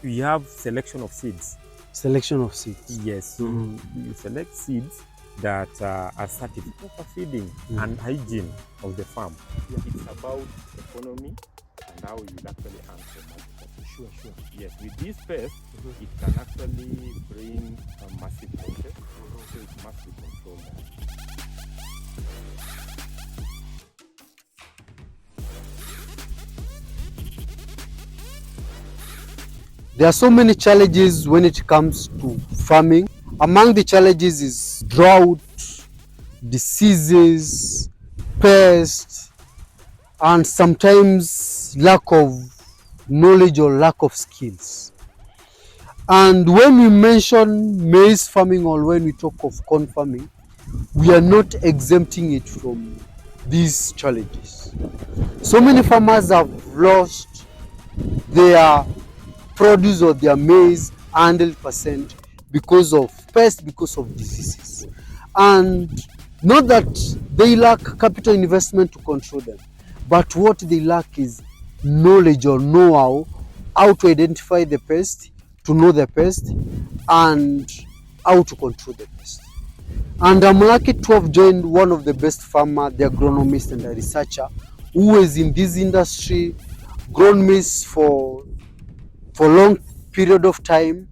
We have selection of seeds. Selection of seeds. Yes, so you select seeds that are certified for feeding and hygiene of the farm. It's about economy and how you actually earn so much. Sure. Yes, with this pest, it can actually bring a massive losses, so it must be controlled. There are so many challenges when it comes to farming. Among the challenges is drought, diseases, pests, and sometimes lack of knowledge or lack of skills. And when we mention maize farming or when we talk of corn farming, we are not exempting it from these challenges. So many farmers have lost their produce or their maize 100% because of pests, because of diseases. And not that they lack capital investment to control them, but what they lack is knowledge or know-how, how to identify the pest, to know the pest, and how to control the pest. And I'm lucky to have joined one of the best farmer, the agronomist and the researcher, who is in this industry, grown maize for long period of time,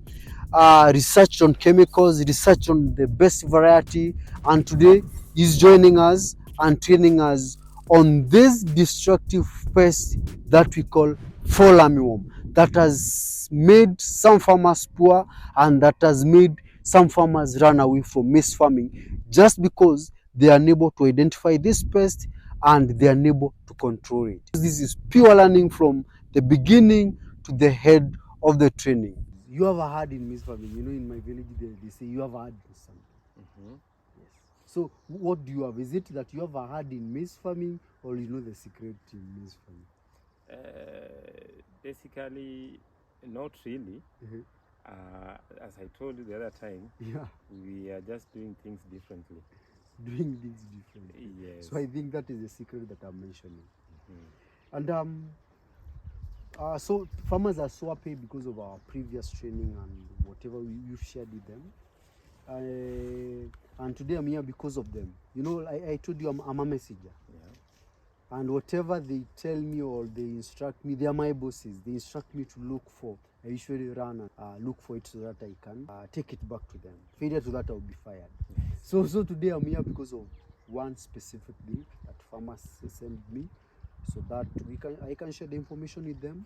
researched on chemicals, researched on the best variety, and today he's joining us and training us on this destructive pest that we call fall armyworm, that has made some farmers poor and that has made some farmers run away from maize farming just because they are unable to identify this pest and they are unable to control it. This is pure learning from the beginning to the head of the training. You have a hard in maize farming. You know, in my village, they say you have a hard in something. Yes. So, what do you have? Is it that you have a hard in maize farming, or you know the secret in maize farming? Basically, not really. As I told you the other time, we are just doing things differently. Doing things differently. Yes. So I think that is the secret that I'm mentioning. And so farmers are so happy because of our previous training and whatever you've shared with them. And today I'm here because of them. You know, I told you I'm a messenger. And whatever they tell me or they instruct me, they are my bosses. They instruct me to look for. I usually run and look for it so that I can take it back to them. Failure to that, I'll be fired. So today I'm here because of one specific thing that farmers sent me, so that I can share the information with them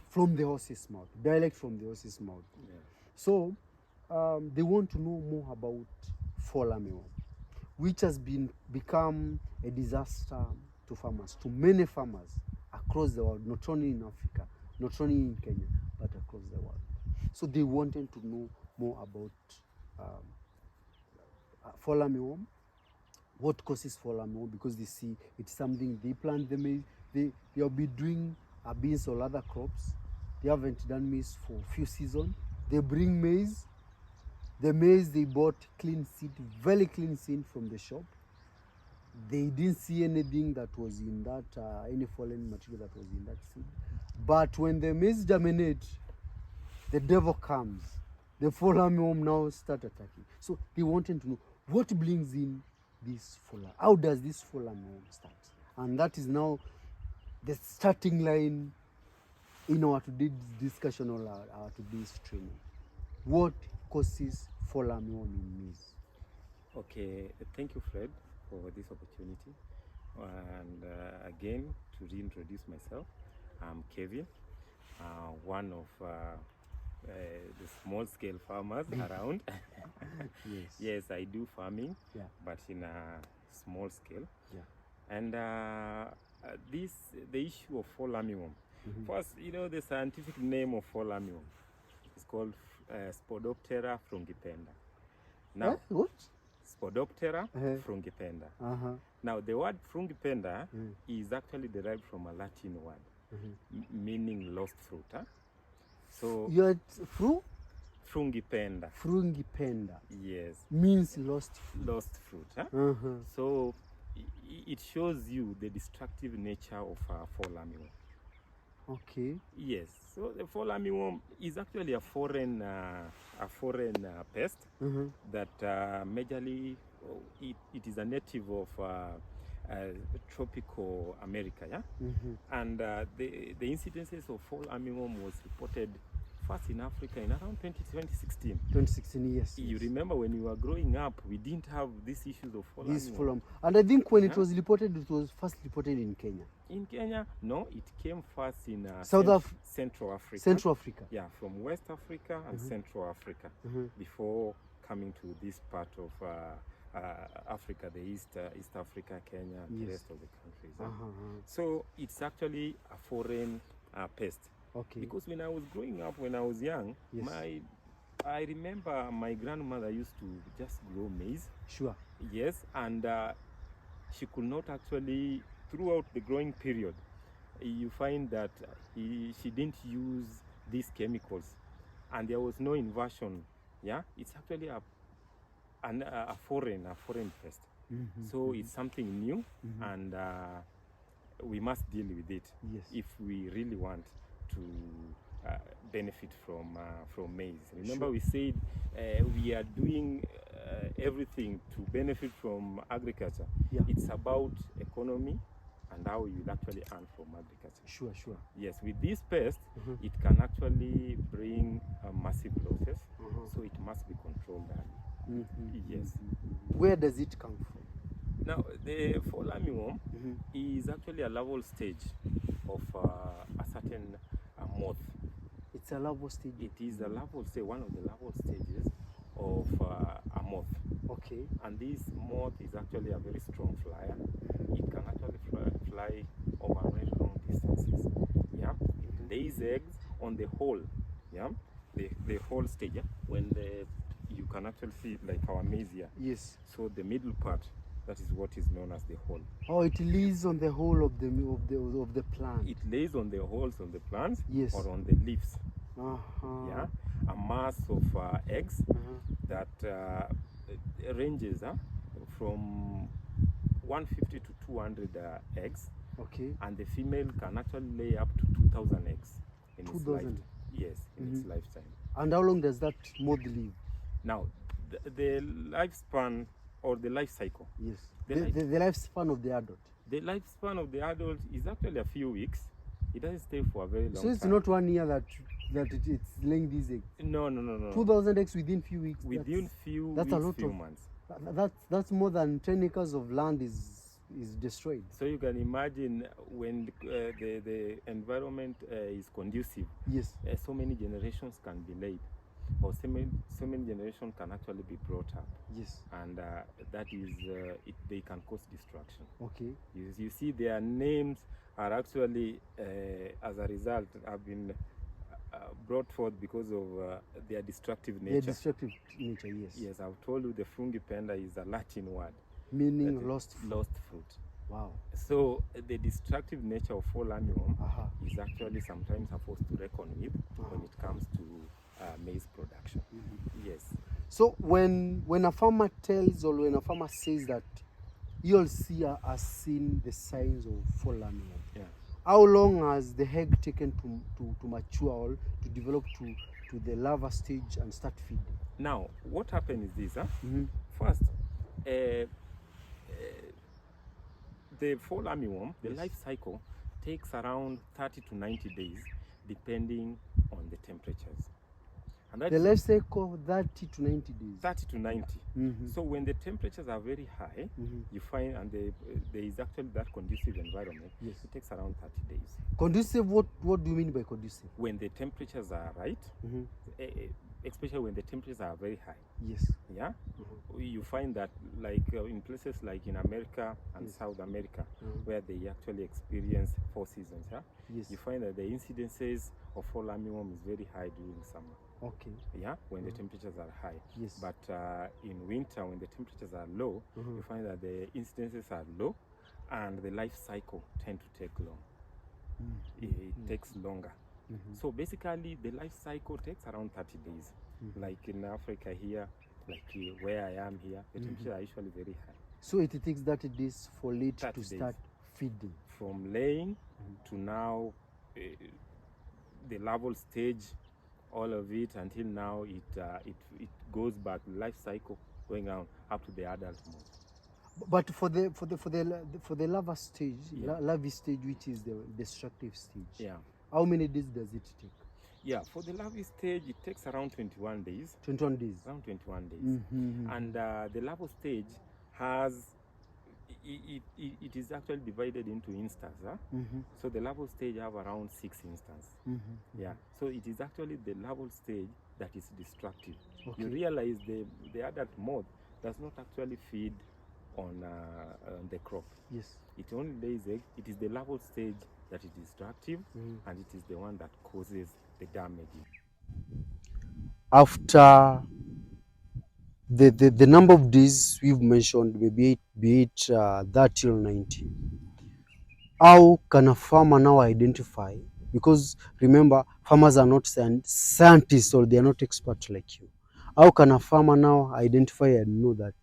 from the horse's mouth, direct from the horse's mouth. So they want to know more about fall armyworm, which has become a disaster to farmers, to many farmers across the world, not only in Africa, not only in Kenya, but across the world. So they wanted to know more about fall armyworm, what causes fall armyworm, because they see it's something they plant the maize, they'll be doing beans or other crops. They haven't done maize for a few seasons. They bring maize. The maize they bought clean seed, very clean seed from the shop. They didn't see anything that was in that, any fallen material that was in that seed. But when the maize germinates, the devil comes. The fall armyworm now start attacking. So they wanted to know what brings in this fall. How does this fall armyworm start? And that is now the starting line in our today's discussion or our today's training. What causes fall armyworm in maize? Okay, thank you, Fred, for this opportunity. And again, to reintroduce myself, I'm Kevin, one of the small-scale farmers around. Yes, I do farming, but in a small scale. And the issue of fall armyworm. First, you know, the scientific name of fall armyworm is called Spodoptera frungipenda. Now, what? Spodoptera frungipenda. Now, the word frungipenda is actually derived from a Latin word meaning lost fruit. So you're frungipenda. Frungipenda. Yes. Means lost fruit. Lost fruit. So it shows you the destructive nature of fall armyworm. Okay. Yes. So the fall armyworm is actually a foreign pest that majorly it is a native of tropical America. Yeah. And the incidences of fall armyworm was reported first in Africa in around 2016. 2016, yes. You remember when we were growing up, we didn't have these issues of fall armyworm. And I think when it was reported, it was first reported in Kenya. In Kenya, no, it came first in Central Africa. Central Africa. Yeah, from West Africa and Central Africa before coming to this part of Africa, the East Africa, Kenya, and the rest of the countries. So it's actually a foreign pest. Okay. Because when I was growing up, when I was young, I remember my grandmother used to just grow maize. Sure. Yes, and she could not actually, throughout the growing period, you find that she didn't use these chemicals, and there was no inversion. Yeah, it's actually a foreign pest. So it's something new, and we must deal with it if we really want to benefit from maize. Remember, we said we are doing everything to benefit from agriculture. It's about economy and how you will actually earn from agriculture. Sure. Yes, with this pest, it can actually bring massive losses, so it must be controlled early. Yes. Where does it come from? Now, the fall armyworm is actually a larval stage of a certain moth. It's a larval stage? It is a larval stage, one of the larval stages of a moth. Okay. And this moth is actually a very strong flyer. It can actually fly over very long distances. Yeah. It lays eggs on the hole. Yeah. The whole stage. Yeah? When you can actually see like our maize here. Yes. So the middle part, that is what is known as the hole. Oh, it lays on the whole of the plant. It lays on the holes of the plants, or on the leaves. Yeah, a mass of eggs that ranges from 150 to 200 eggs. Okay. And the female can actually lay up to 2,000 eggs in its lifetime. Yes, in its lifetime. And how long does that moth live? Now, the lifespan or the life cycle. Yes. The lifespan of the adult. The lifespan of the adult is actually a few weeks. It doesn't stay for a very long time. So it's not 1 year that it's laying these eggs? No. 2,000 eggs within few weeks? Within few months. That's more than 10 acres of land is destroyed. So you can imagine when the environment is conducive. Yes. So many generations can be laid, or so many generations can actually be brought up. Yes. And that is, they can cause destruction. Okay. You see, their names are actually, as a result, have been brought forth because of their destructive nature. Their destructive nature, yes. Yes, I've told you the fungipenda is a Latin word. Meaning lost fruit. Lost fruit. Wow. So the destructive nature of fall armyworm is actually sometimes a force to reckon with when it comes to maize production. Yes. So when a farmer tells, or when a farmer says that he or she has seen the signs of fall armyworm, how long has the egg taken to mature or to develop to the larva stage and start feeding? Now, what happens is this. First, the fall armyworm, the life cycle takes around 30 to 90 days, depending on the temperatures. And the life cycle, 30 to 90 days. 30 to 90. So when the temperatures are very high, you find, and there is actually that conducive environment, it takes around 30 days. Conducive, what do you mean by conducive? When the temperatures are right, especially when the temperatures are very high. Yes. Yeah. You find that, like in places like in America and South America, where they actually experience 4 seasons. You find that the incidences of fall armyworm is very high during summer. Okay. Yeah, when the temperatures are high. Yes. But in winter, when the temperatures are low, you find that the incidences are low, and the life cycle tend to take long. It takes longer. So basically, the life cycle takes around 30 days. Like in Africa here, like where I am here, the temperatures are usually very high. So it takes 30 days for it to start feeding. From laying to now the larval stage, all of it, until now it goes back life cycle going on up to the adult mode. But for the larva stage, Yeah. larvae stage, which is the destructive stage, Yeah. how many days does it take? Yeah, for the larvae stage, it takes around 21 days. 21 days. Around 21 days. Mm-hmm. And the larval stage has, it is actually divided into instars. Huh? Mm-hmm. So the larval stage have around 6 instars. Mm-hmm. Yeah. So it is actually the larval stage that is destructive. Okay. You realize the adult moth does not actually feed on the crop. Yes. It only lays egg. It is the larval stage that is destructive, and it is the one that causes the damage. After the number of days we've mentioned, maybe be it 30 or 90, how can a farmer now identify? Because remember, farmers are not scientists, or they are not experts like you. How can a farmer now identify and know that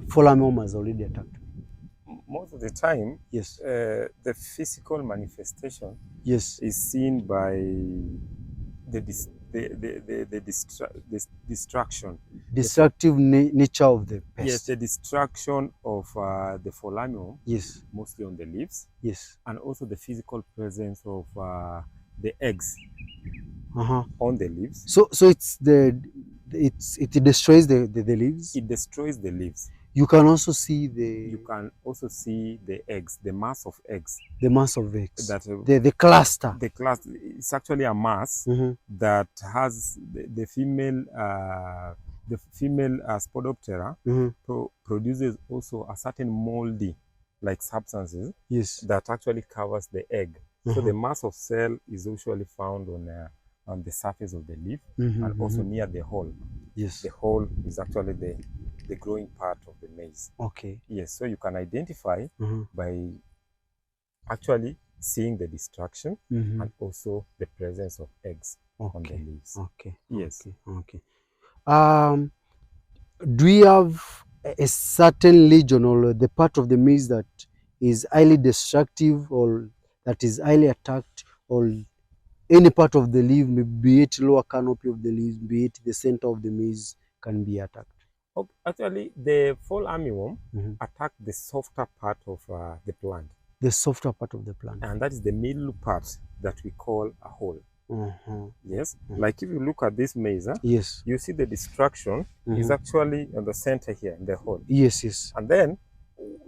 fall armyworm has already attacked me? Most of the time, Yes. the physical manifestation Yes. is seen by the destruction. Destructive nature of the pest. Yes, the destruction of the fall armyworm. Yes. Mostly on the leaves. Yes. And also the physical presence of the eggs Uh-huh. on the leaves. So it destroys the leaves. It destroys the leaves. You can also see You can also see the eggs, the mass of eggs. The mass of eggs. That the cluster. The cluster. It's actually a mass that has the female Spodoptera produces also a certain moldy like substances. Yes. That actually covers the egg. So the mass of cell is usually found on the surface of the leaf and also near the hole. Yes. The hole is actually the growing part of the maize. Okay. Yes, so you can identify by actually seeing the destruction and also the presence of eggs on the leaves. Okay. Yes. Okay. Do we have a certain legion or the part of the maize that is highly destructive or that is highly attacked, or any part of the leaf, be it lower canopy of the leaves, be it the center of the maize, can be attacked? Actually, the fall armyworm attack the softer part of the plant. The softer part of the plant. And that is the middle part that we call a hole. Yes. Like if you look at this maize, yes, you see the destruction is actually in the center here in the hole. Yes, yes. And then,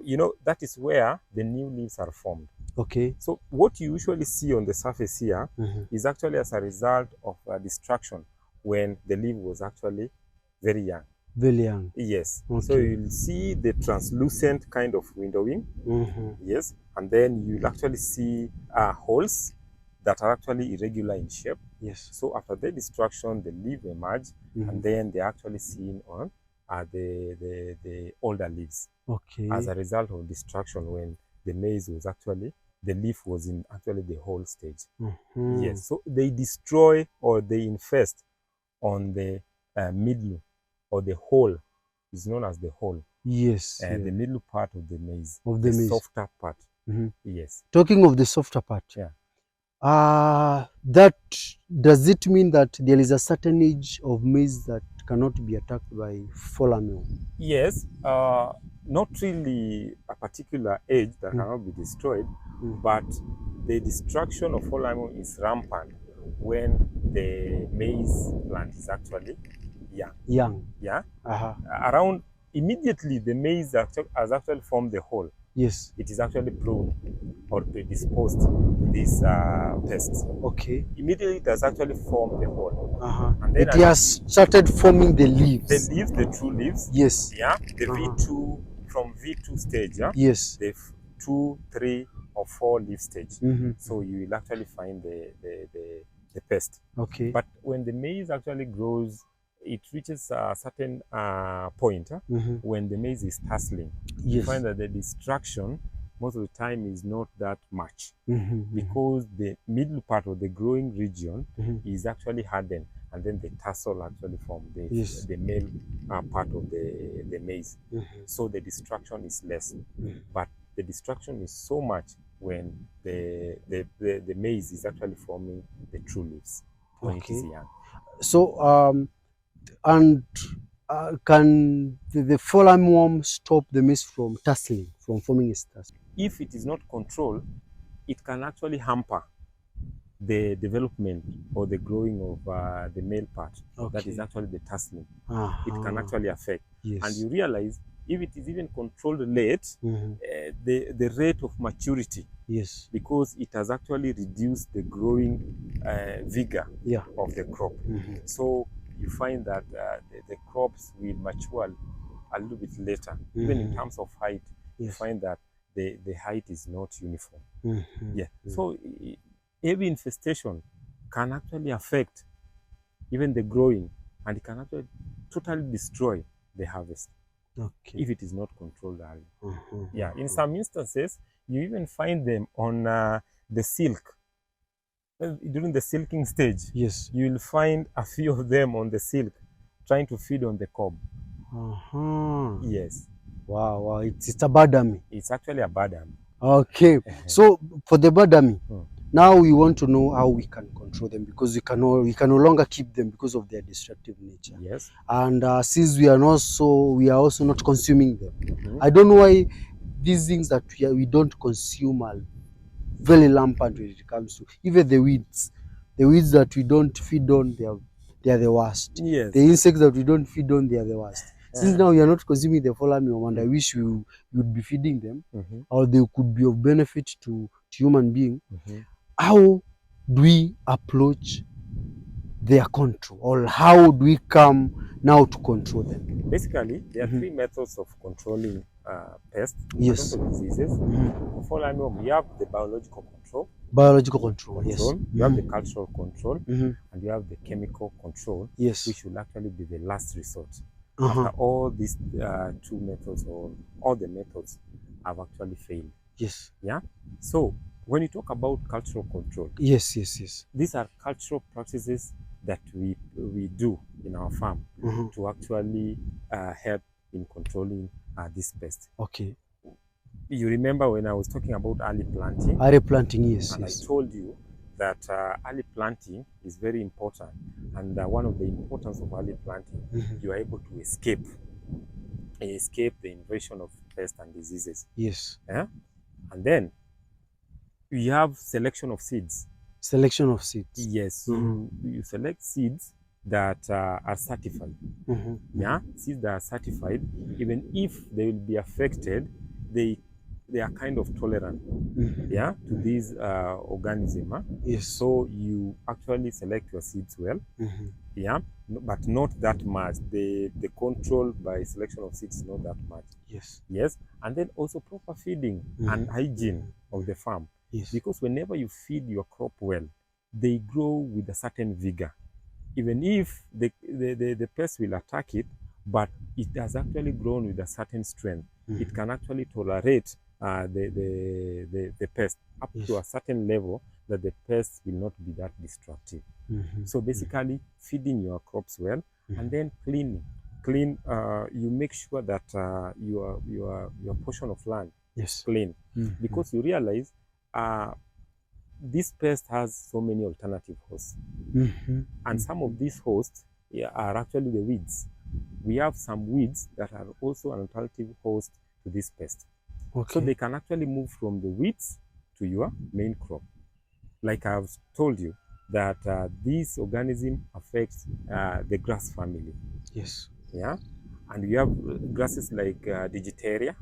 you know, that is where the new leaves are formed. Okay. So what you usually see on the surface here is actually as a result of destruction when the leaf was actually very young. Very young. Yes. Okay. So you'll see the translucent kind of windowing. Yes. And then you'll actually see holes that are actually irregular in shape. Yes. So after the destruction, the leaf emerge, and then they're actually seen on the older leaves. Okay. As a result of destruction, when the maize was actually, the leaf was in actually the whole stage. Yes. So they destroy or they infest on the middle, or the hole is known as the hole. Yes. The middle part of the maize. Of the maize. Softer part. Yes. Talking of the softer part. Yeah. That does it mean that there is a certain age of maize that cannot be attacked by fall armyworm? Yes. Not really a particular age that cannot be destroyed, but the destruction of fall armyworm is rampant when the maize plant is actually young. Young. Yeah. Around immediately the maize has actually formed the hole. Yes. It is actually prone or predisposed to this pest. Okay. Immediately it has actually formed the hole. And then it has started forming the leaves. The leaves, the true leaves. Yes. Yeah. The V2, from V2 stage. Yeah. Yes. The 2, 3, or 4 leaf stage. So you will actually find the pest. Okay. But when the maize actually grows, it reaches a certain point when the maize is tasseling. Yes. You find that the destruction most of the time is not that much because the middle part of the growing region is actually hardened, and then the tassel actually forms the male part of the maize. So the destruction is less, but the destruction is so much when the maize is actually forming the true leaves when it is young. So and can the fall armyworm stop the maize from tasseling, from forming its tassel? If it is not controlled, it can actually hamper the development or the growing of the male part. That is actually the tasseling. It can actually affect. Yes. And you realize if it is even controlled late, the rate of maturity, yes, because it has actually reduced the growing vigor of the crop. So you find that the crops will mature a little bit later. Even in terms of height, you find that the height is not uniform. So heavy infestation can actually affect even the growing, and it can actually totally destroy the harvest if it is not controlled early. In some instances, you even find them on the silk. During the silking stage, yes, you will find a few of them on the silk trying to feed on the cob. Yes. Wow, it's a bad army. It's actually a bad army. Okay, so for the bad army, now we want to know how we can control them, because we can no longer keep them because of their destructive nature. Yes. And since we are also not consuming them. I don't know why these things that we don't consume are very rampant when it comes to even the weeds. The weeds that we don't feed on, they are the worst. Yes. The insects that we don't feed on, they are the worst. Since now we are not consuming the fall armyworm, and I wish we would be feeding them, or they could be of benefit to human being. How do we approach their control, or how do we come now to control them? Basically, there are three methods of controlling pests and Yes. also diseases. For fall armyworm, you have the biological control. Biological control, yes. You have the cultural control, and you have the chemical control, yes, which will actually be the last resort. After all these two methods, or all the methods have actually failed. Yes. Yeah. So when you talk about cultural control, yes, these are cultural practices that we do in our farm to actually help in controlling this pest. Okay. You remember when I was talking about early planting? Early planting, yes. And I told you that early planting is very important, and one of the importance of early planting, you are able to escape the invasion of pests and diseases. Yes. Yeah? And then we have selection of seeds. Selection of seeds. Yes. You select seeds that are certified. Yeah, seeds that are certified, even if they will be affected, they are kind of tolerant, yeah, to these organisms. Yes. So you actually select your seeds well, yeah, but not that much. The control by selection of seeds is not that much. Yes. Yes, and then also proper feeding and hygiene of the farm. Yes. Because whenever you feed your crop well, they grow with a certain vigor. Even if the pest will attack it, but it has actually grown with a certain strength. It can actually tolerate the pest up to a certain level that the pest will not be that destructive. So basically, feeding your crops well, and then cleaning. You make sure that your portion of land is clean, because you realize this pest has so many alternative hosts, and some of these hosts are actually the weeds. We have some weeds that are also an alternative host to this pest. So they can actually move from the weeds to your main crop. Like I've told you that this organism affects the grass family. Yes. Yeah, and we have grasses like Digitaria.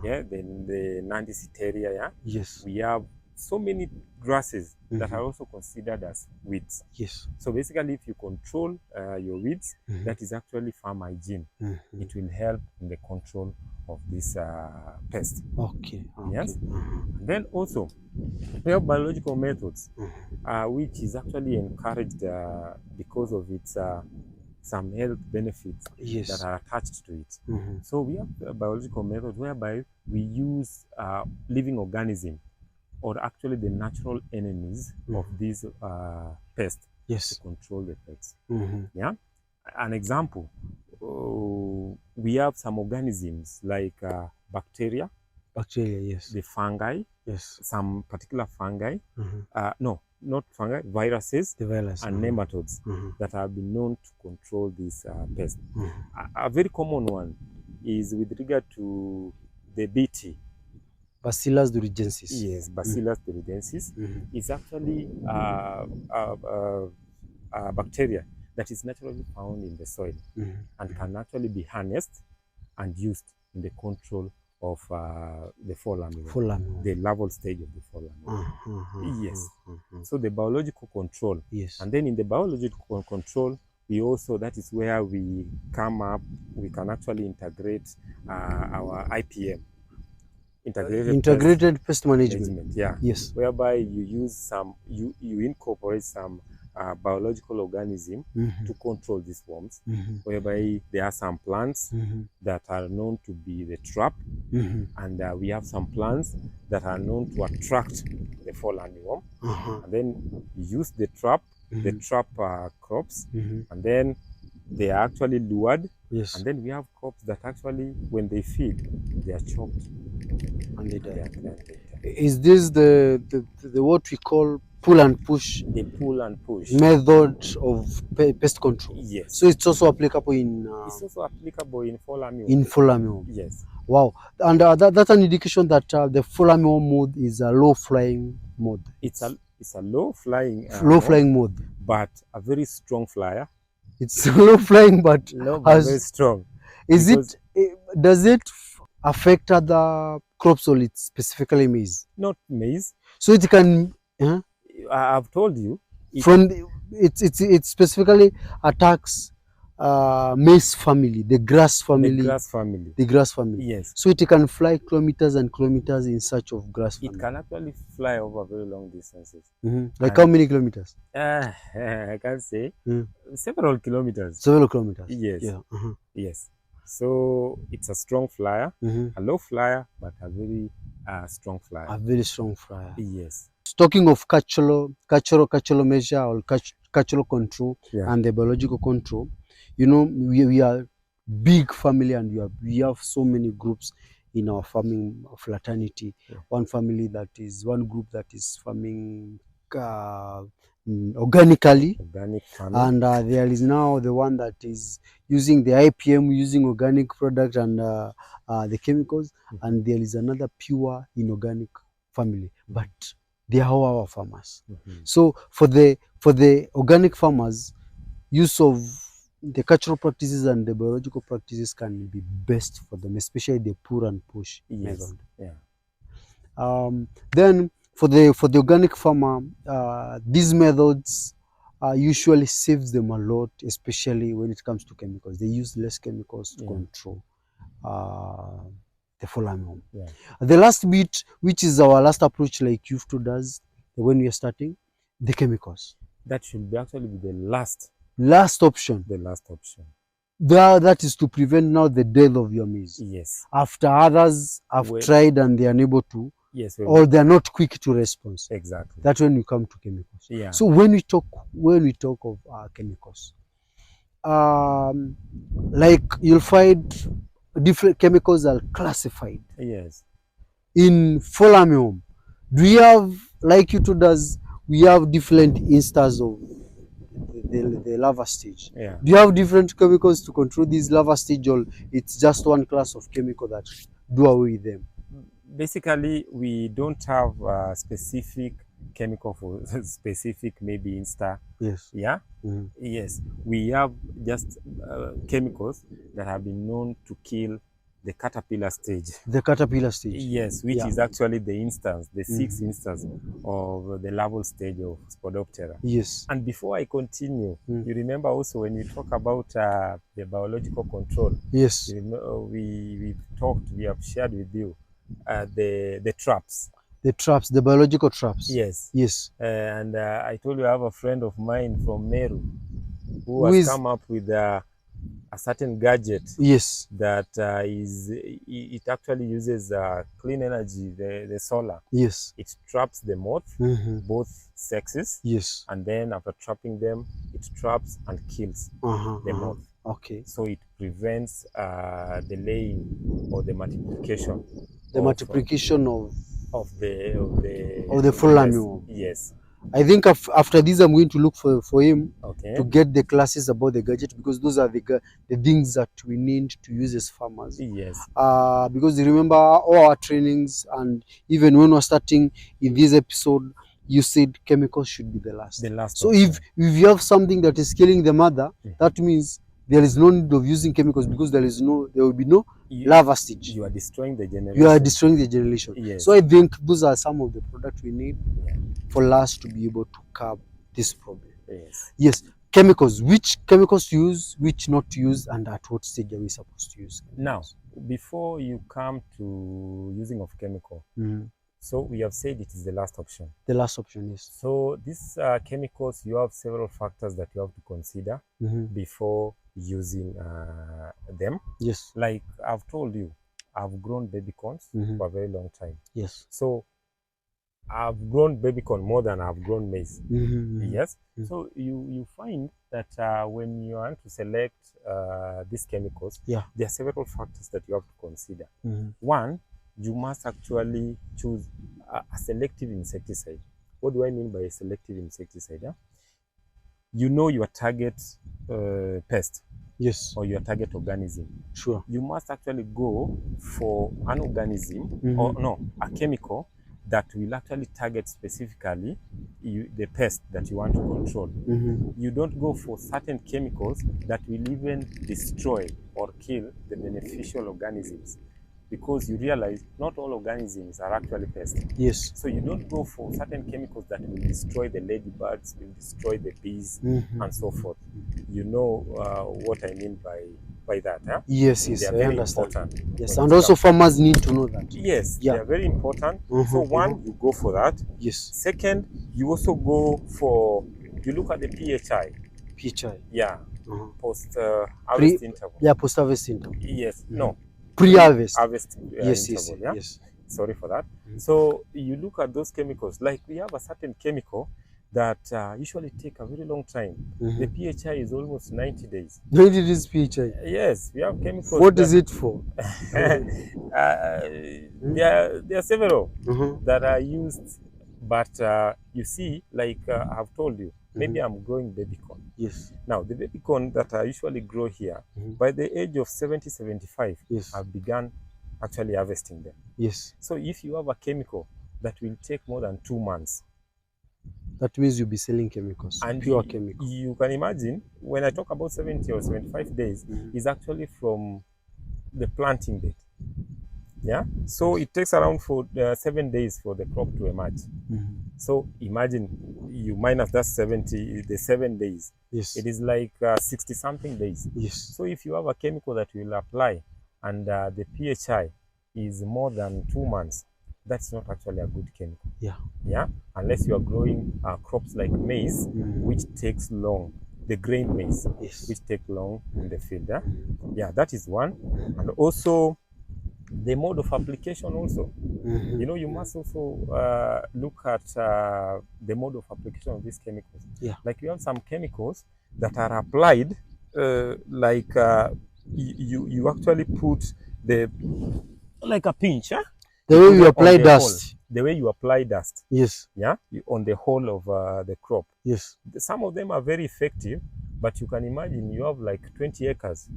Yeah, then the Nandiciteria. Yeah. Yes. We have so many grasses that are also considered as weeds. Yes. So basically, if you control your weeds, that is actually farm hygiene. It will help in the control of this pest. Okay. Yes. And then also, we have biological methods, which is actually encouraged because of its some health benefits that are attached to it. So we have a biological method whereby we use living organisms, or actually the natural enemies of these pests, to control the pests. Yeah, an example, we have some organisms like bacteria, Bacteria, yes. the fungi, Yes. some particular fungi, Mhm. no, not fungi, viruses, The virus. and nematodes that have been known to control this pest. A very common one is with regard to the BT. Bacillus thuringiensis. Yes, Bacillus thuringiensis is actually a bacteria that is naturally found in the soil and can actually be harnessed and used in the control of the fall armyworm, the larval stage of the fall armyworm. Yes. So the biological control. Yes. And then in the biological control, we also, that is where we come up, we can actually integrate our IPM. Integrated pest management. Yeah. Yes. Whereby you use some, you incorporate some biological organism to control these worms, whereby there are some plants that are known to be the trap, and we have some plants that are known to attract the fall armyworm. And then you use the trap crops, and then they are actually lured. Yes. And then we have crops that actually, when they feed, they are choked. And they die. Is this the what we call pull and push? The pull and push method of pest control. Yes. So it's also applicable in. It's also applicable in fall armyworm. In fall armyworm. Yes. Wow, and that's an indication that the fall armyworm mode is a low flying mode. It's a low flying. Low flying mode, but a very strong flyer. It's low flying, but very strong. Is it? Does it affect other crops, or it's specifically maize? Not maize. So it can. I've told you. It specifically attacks maize family, the grass family. The grass family. Yes. So it can fly kilometers and kilometers in search of grass family. It can actually fly over very long distances. Like how many kilometers? I can't say. Several kilometers. Several kilometers. Yes. Yeah. Yes. So it's a strong flyer, a low flyer, but a very strong flyer. A very strong flyer. Yes. Talking of cultural measure or cultural control and the biological control, you know, we are big family, and we have so many groups in our farming fraternity. One group that is farming organically, organic farming. And there is now the one that is using the IPM, using organic product and the chemicals, and there is another pure inorganic family, but they are all our farmers. So for the organic farmers, use of the cultural practices and the biological practices can be best for them, especially the pull and push method. Yeah. Then for the organic farmer, these methods usually saves them a lot, especially when it comes to chemicals. They use less chemicals to control the fall armyworm. The last bit, which is our last approach, like you've told us when we are starting, the chemicals. That should be actually be the last option. The last option. That is to prevent now the death of your maize. Yes. After others have tried and they are unable to, or they are not quick to respond. Exactly. That's when we come to chemicals. Yeah. So when we talk of chemicals, like you'll find different chemicals are classified. Yes. In fall armyworm, do we have, like you told us, we have different instars of the larva stage. Yeah. Do you have different chemicals to control this larva stage, or it's just one class of chemical that do away with them? Basically, we don't have a specific chemical for specific maybe instar. Yes. Yeah. Yes. We have just chemicals that have been known to kill the caterpillar stage. The caterpillar stage. Yes, which is actually the instance, the 6th instance of the larval stage of Spodoptera. Yes. And before I continue, you remember also when we talk about the biological control. Yes. We have shared with you the traps. The traps, the biological traps. Yes. Yes. And I told you I have a friend of mine from Meru who has come up with a certain gadget. Yes. That it actually uses clean energy, the solar. Yes. It traps the moth, both sexes. Yes. And then after trapping them, it traps and kills the moth. Okay. So it prevents the laying or the multiplication the multiplication of the full armyworm. Yes. I think after this, I'm going to look for him to get the classes about the gadget, because those are the things that we need to use as farmers. Yes. Because remember all our trainings, and even when we're starting in this episode, you said chemicals should be the last. So if you have something that is killing the mother, that means there is no need of using chemicals, because there will be no larva stage. You are destroying the generation. You are destroying the generation. Yes. So I think those are some of the products we need for us to be able to curb this problem. Yes. Yes. Chemicals. Which chemicals to use, which not to use, and at what stage are we supposed to use chemicals? Now, before you come to using of chemical, so we have said it is the last option. The last option, yes. So these chemicals, you have several factors that you have to consider before using them. Yes. Like I've told you, I've grown baby corns for a very long time. Yes. So I've grown baby corn more than I've grown maize. Yes. So you find that when you want to select these chemicals, there are several factors that you have to consider. One, you must actually choose a selective insecticide. What do I mean by a selective insecticide? You know your target pest. Yes. Or your target organism. Sure. You must actually go for an organism or no, a chemical that will actually target specifically the pest that you want to control. You don't go for certain chemicals that will even destroy or kill the beneficial organisms, because you realize not all organisms are actually pests. Yes. So you don't go for certain chemicals that will destroy the ladybirds, will destroy the bees, and so forth. You know what I mean by that, huh? Yes, yes, they are very important. Yes, and also farmers need to know that. Yes, they are very important. So one, you go for that. Yes. Second, you also go for, you look at the PHI. PHI. Yeah. Post harvest interval. Yeah, post harvest interval. Yes. No. Pre-harvest. Harvest yes, interval. Yes. Yes. Sorry for that. So you look at those chemicals. Like we have a certain chemical that usually take a very long time. The PHI is almost 90 days. 90 days PHI? Yes, we have chemicals. What is it for? There are several that are used, but you see, like I've told you, maybe I'm growing baby corn. Yes. Now, the baby corn that I usually grow here, by the age of 70, 75, I've begun actually harvesting them. Yes. So if you have a chemical that will take more than 2 months, that means you'll be selling chemicals, and pure chemicals. You can imagine, when I talk about 70 or 75 days, is actually from the planting date. Yeah. So it takes around 7 days for the crop to emerge. So imagine you minus that 70, the 7 days. Yes. It is like 60 something days. Yes. So if you have a chemical that will apply and the PHI is more than 2 months, that's not actually a good chemical. Yeah. Yeah. Unless you are growing crops like maize, which takes long, the grain maize, which take long in the field. Yeah, that is one. And also the mode of application also. You know, you must also look at the mode of application of these chemicals. Yeah. Like you have some chemicals that are applied like you actually put like a pinch, the way you apply dust. The way you apply dust. Yes. Yeah, on the whole of the crop. Yes. Some of them are very effective, but you can imagine you have like 20 acres.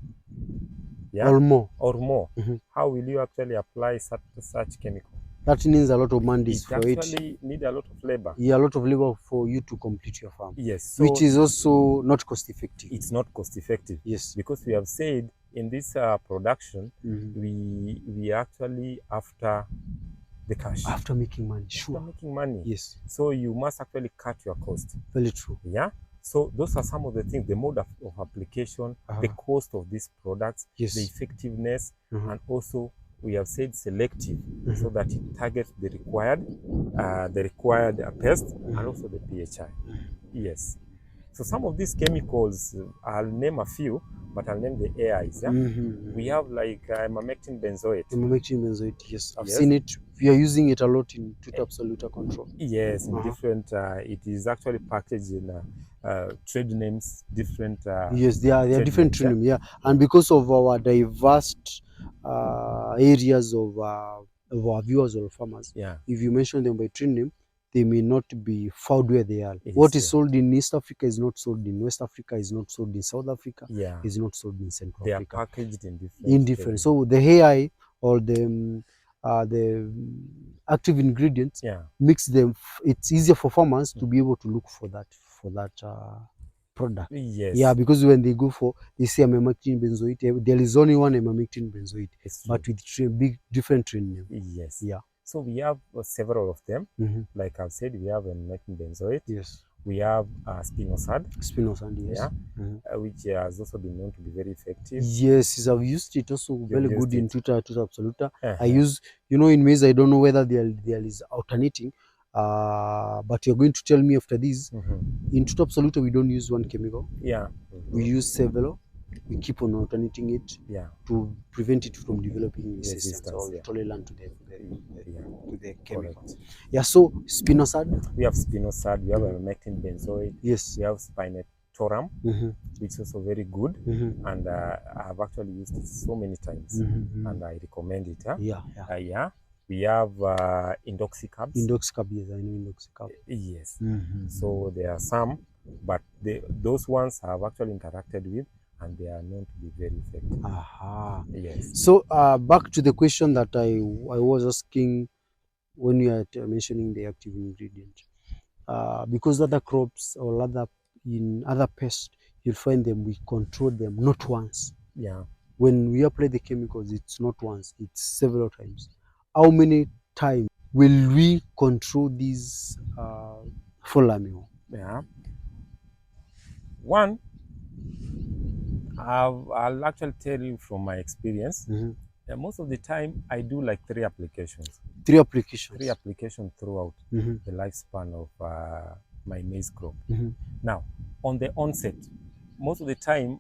Yeah, or more. How will you actually apply such chemical? That needs a lot of mandis for it. It actually needs a lot of labor. Yeah, a lot of labor for you to complete your farm. Yes. So which is also not cost effective. It's not cost effective. Yes. Because we have said in this production, we actually after the cash. After making money. Sure. After making money. Yes. So you must actually cut your cost. Very true. Yeah. So those are some of the things: the mode of application, the cost of these products, the effectiveness, and also we have said selective, so that it targets the required pest and also the PHI. Yes. So some of these chemicals, I'll name a few, but I'll name the AIs. Yeah? We have like imamectin benzoate. Imamectin benzoate, yes. I've seen it. We are using it a lot in absolute control. Yes, in different, it is actually packaged in trade names, different. Yes, they are different trade names, yeah. And because of our diverse areas of of our viewers or farmers, Yeah. if you mention them by trade name, they may not be found where they are. It What is is sold in East Africa is not sold in West Africa, is not sold in South Africa, Yeah. is not sold in Central They are Africa. packaged in different. Indifferent. So the AI or the active ingredients Yeah. makes them. It's easier for farmers to be able to look for that product. Yes. Yeah, because when they go for, they say amamectin benzoate, there is only one amamectin benzoate, It's true. but with big different trade name. Yes. Yeah. So we have several of them. Mm-hmm. Like I've said, we have amamectin benzoate. Yes. We have spinosad. Spinosad, yes. Yeah. Mm-hmm. Which has also been known to be very effective. Yes, I've used it also. Very good in Twitter Absoluta. I use, in maize, I don't know whether there is alternating, but you're going to tell me after this. In Twitter Absoluta, we don't use one chemical. Yeah. We use several. We keep on alternating it. Yeah. To prevent it from developing resistance or yeah. tolerant to the chemical. Correct. Yeah. So spinosad. We have spinosad. We have amamectin benzoate. Yes. We have spinetoram, which is also very good, and I've actually used it so many times, and I recommend it. Yeah. Yeah. We have indoxicabs. Indoxicab, yes, I know indoxicab. Yes. So there are some, but those ones I've actually interacted with, and they are known to be very effective. Aha. Yes. So back to the question that I was asking when you are mentioning the active ingredient, because other crops or other pests, you'll find them, we control them not once. Yeah. When we apply the chemicals, it's not once, it's several times. How many times will we control these fall armyworm? Yeah. One, I'll actually tell you from my experience. Most of the time, I do like 3 applications. 3 applications. 3 applications throughout the lifespan of my maize crop. Now, on the onset, most of the time,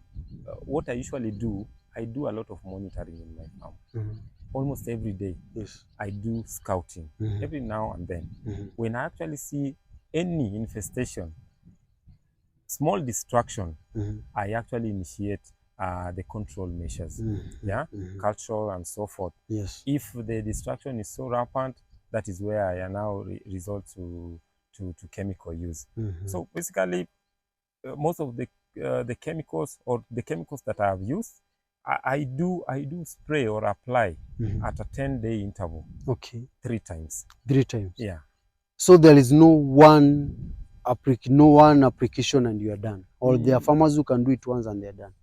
what I usually do, I do a lot of monitoring in my farm. Almost every day, yes, I do scouting every now and then. When I actually see any infestation, small destruction, I actually initiate the control measures, cultural and so forth. Yes. If the destruction is so rampant, that is where I now resort to chemical use. So basically, most of the chemicals or the chemicals that I have used, I do spray or apply at a 10-day interval. Okay. 3 times. 3 times. Yeah. So there is no one application and you are done, or there are farmers who can do it once and they are done.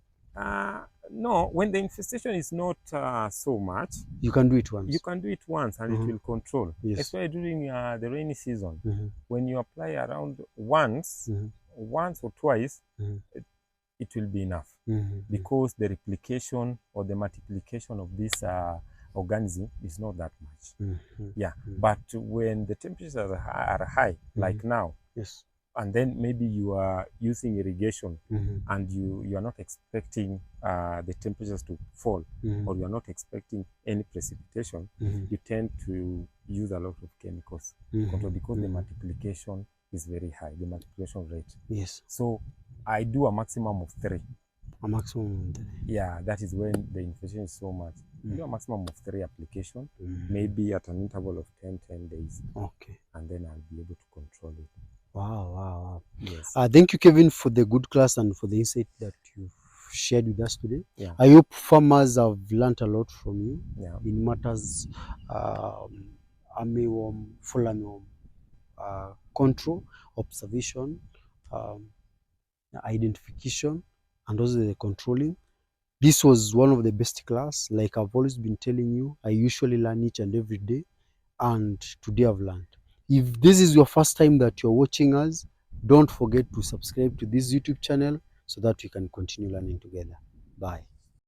No, when the infestation is not so much, you can do it once. You can do it once and it will control. Yes. Especially during the rainy season, when you apply around once or twice, it will be enough, because the replication or the multiplication of this organism is not that much. Yeah, but when the temperatures are high, like now, yes, and then maybe you are using irrigation and you are not expecting the temperatures to fall, or you are not expecting any precipitation, you tend to use a lot of chemicals because the multiplication is very high, the multiplication rate. Yes. So I do a maximum of 3. A maximum of 3. Yeah, that is when the infection is so much. Do a maximum of 3 applications, maybe at an interval of 10 days. Okay. And then I'll be able to control it. Wow. Yes. Thank you, Kevin, for the good class and for the insight that you've shared with us today. Yeah. I hope farmers have learned a lot from you in matters armyworm, fall armyworm control, observation, identification, and also the controlling. This was one of the best class. Like I've always been telling you, I usually learn each and every day, and today I've learned. If this is your first time that you're watching us, don't forget to subscribe to this YouTube channel so that we can continue learning together. Bye.